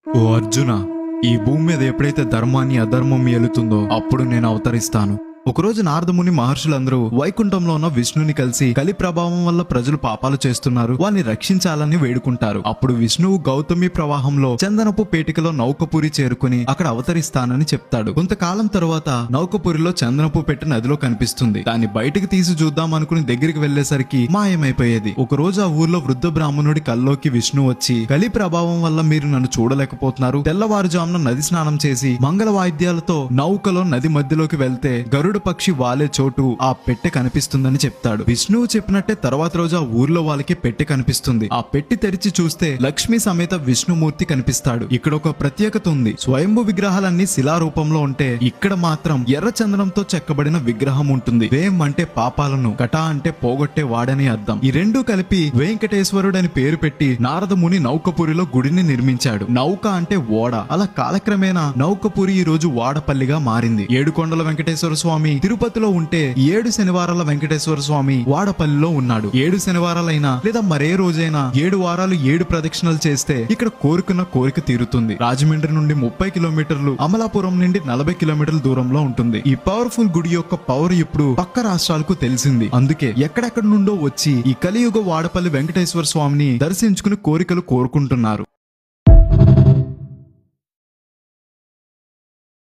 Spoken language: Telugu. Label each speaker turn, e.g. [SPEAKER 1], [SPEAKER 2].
[SPEAKER 1] ఓ అర్జున, ఈ భూమి మీద ఎప్పుడైతే ధర్మాన్ని అధర్మం ఏలుతుందో అప్పుడు నేను అవతరిస్తాను. ఒకరోజు నారదముని మహర్షులందరూ వైకుంఠంలో ఉన్న విష్ణుని కలిసి కలి ప్రభావం వల్ల ప్రజలు పాపాలు చేస్తున్నారు, వారిని రక్షించాలని వేడుకుంటారు. అప్పుడు విష్ణువు గౌతమి ప్రవాహంలో చందనపు పేటికలో నౌకపురి చేరుకుని అక్కడ అవతరిస్తానని చెప్తాడు. కొంతకాలం తరువాత నౌకపురిలో చందనపు పెట్టి నదిలో కనిపిస్తుంది. దాన్ని బయటికి తీసి చూద్దాం అనుకుని దగ్గరికి వెళ్లేసరికి మాయమైపోయేది. ఒక రోజు ఆ ఊర్లో వృద్ధ బ్రాహ్మణుడి కల్లోకి విష్ణు వచ్చి, కలి ప్రభావం వల్ల మీరు నన్ను చూడలేకపోతున్నారు, తెల్లవారుజామున నది స్నానం చేసి మంగళ వాయిద్యాలతో నౌకలో నది మధ్యలోకి వెళ్తే గరుడ పక్షి వాలే చోటు ఆ పెట్టె కనిపిస్తుందని చెప్తాడు. విష్ణువు చెప్పినట్టే తర్వాత రోజు ఆ ఊర్లో వాళ్ళకి పెట్టె కనిపిస్తుంది. ఆ పెట్టి తెరిచి చూస్తే లక్ష్మి సమేత విష్ణుమూర్తి కనిపిస్తాడు. ఇక్కడ ఒక ప్రత్యేకత ఉంది. స్వయంభు విగ్రహాలన్నీ శిలారూపంలో ఉంటే ఇక్కడ మాత్రం ఎర్ర చందనంతో చెక్కబడిన విగ్రహం ఉంటుంది. వేం అంటే పాపాలను, కటా అంటే పోగొట్టే వాడని అర్థం. ఈ రెండూ కలిపి వెంకటేశ్వరుడు అని పేరు పెట్టి నారదముని నౌకపురిలో గుడిని నిర్మించాడు. నౌక అంటే ఓడ. అలా కాలక్రమేణా నౌకపురి ఈ రోజు వాడపల్లిగా మారింది. ఏడుకొండల వెంకటేశ్వర స్వామి తిరుపతిలో ఉంటే 7 శనివారాల వెంకటేశ్వర స్వామి వాడపల్లిలో ఉన్నాడు. 7 శనివారాలైనా లేదా మరే రోజైనా 7 వారాలు 7 ప్రదక్షిణలు చేస్తే ఇక్కడ కోరుకున్న కోరిక తీరుతుంది. రాజమండ్రి నుండి 30 కిలోమీటర్లు, అమలాపురం నుండి 40 కిలోమీటర్ల దూరంలో ఉంటుంది. ఈ పవర్ఫుల్ గుడి యొక్క పవర్ ఇప్పుడు పక్క రాష్ట్రాలకు తెలిసింది. అందుకే ఎక్కడెక్కడి నుండో వచ్చి ఈ కలియుగ వాడపల్లి వెంకటేశ్వర స్వామిని దర్శించుకుని కోరికలు కోరుకుంటున్నారు.